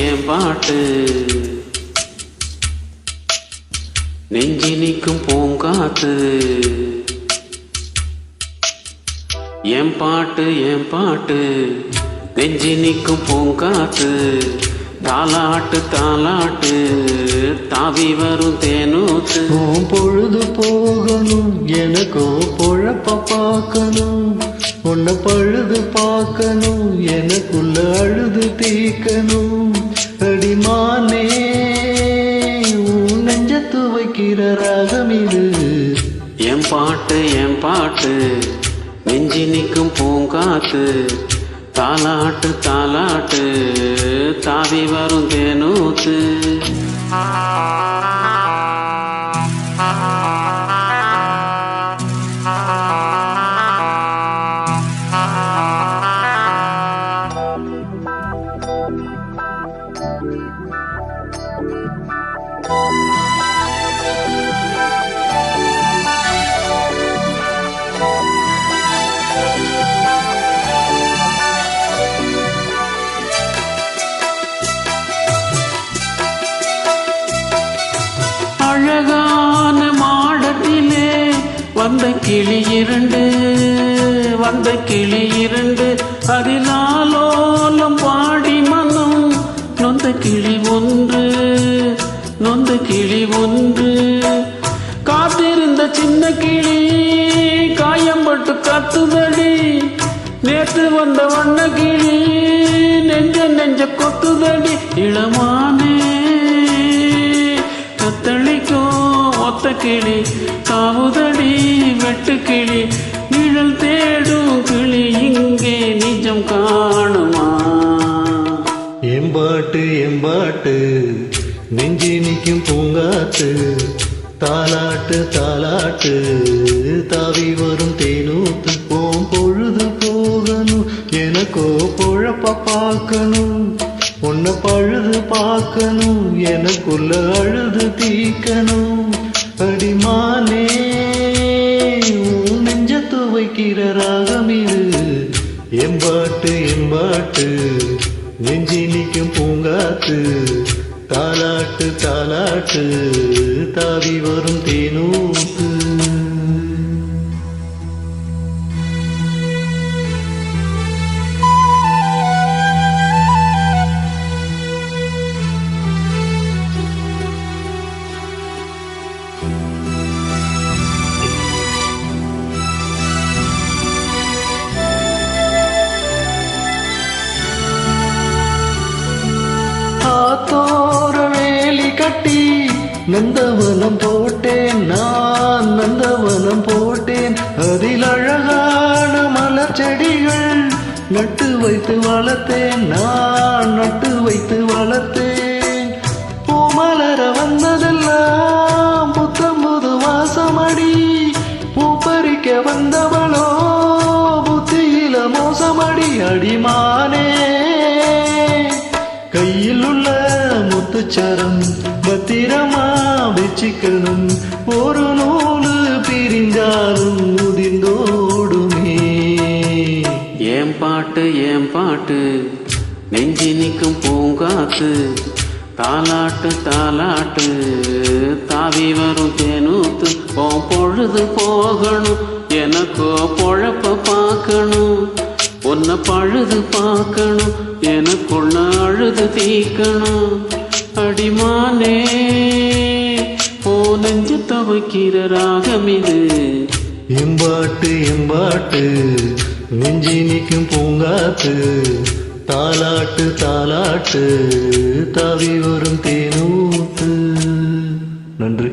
என் பாட்டு நெஞ்சி நிற்கும் பூங்காத்து. என் பாட்டு நெஞ்சி நிற்கும் பூங்காத்து. தாலாட்டு தாலாட்டு தாவி வரும் தேனூத்து. பொழுது போகணும் எனக்கோ பொழப்ப பார்க்கணும். உன்னை பழுது பார்க்கணும் எனக்குள்ள அழுது தீக்கணும். அடிமானே உன் நெஞ்சத்து வைக்கிற ராகம் இது. என் பாட்டு நெஞ்சி நிற்கும் பூங்காத்து. தாலாட்டு தாலாட்டு தாவி வரும் தேனூத்து. அழகான மாடத்திலே வந்த கிளி இரண்டு அதிலாலோலம் பாடி மனம் நொந்த கிளி ஒன்று காத்திருந்த சின்ன கிளி காயம்பட்டு கத்துதடி. நேற்று வந்த வண்ண கிளி நெஞ்ச கொத்துதடி. இளமானே தத்தளிக்கும் ஒத்த கிளி தாவுதடி வெட்டு கிளி. நிழல் தேடும் கிளி இங்கே நிஜம் காணுமா? எம்பாட்டு நெஞ்சி நிற்கும் பூங்காத்து. தாலாட்டு தாலாட்டு தாவி வரும் தேனூத்து. பொழுது போகணும் எனக்கோ பொழப்ப பார்க்கணும். உன்னை பழுது பார்க்கணும் எனக்குள்ள அழுது தீக்கணும். அடிமானே உன் நெஞ்சத்து வைக்கிற ராகம் இது. எம்பாட்டு நெஞ்சி நிற்கும் பூங்காத்து. தாலாட்டு தாலாட்டு தாவி வரும் தேனூத்து. ஆத்தோர வேலி கட்டி நந்தவனம் போட்டேன் நான் நந்தவனம் போட்டேன். அதில் அழகான மலர் செடிகள் நட்டு வைத்து வளர்த்தேன் நான் நட்டு வைத்து வளர்த்தேன். பூமலர வந்ததெல்லாம் புத்தம் புது வாசமடி. பூ பறிக்க வந்தவளோ புத்தியில மோசமடி. அடிமானே கையில் உள்ள முத்துச்சரம் பத்திரமா வச்சுக்கணும். ஒரு நூலு பிரிஞ்சாலும் முதிர்ந்தோடுமே. என் பாட்டு நெஞ்சி நிற்கும் பூங்காத்து. தாலாட்டு தாலாட்டு தாவி வரும் தேனூத்து. பொழுது போகணும் எனக்கோ பொழப்ப பார்க்கணும். உன்னை பழுது பார்க்கணும் எனக்குள்ள அழுது தீக்கணும். அடிமானே ஓ நெஞ்சு துவைக்கிற ராகம் இது. எம்பாட்டு நெஞ்சி நிற்கும் பூங்காத்து. தாலாட்டு தாலாட்டு தாவி வரும் தேனூத்து. நன்றி.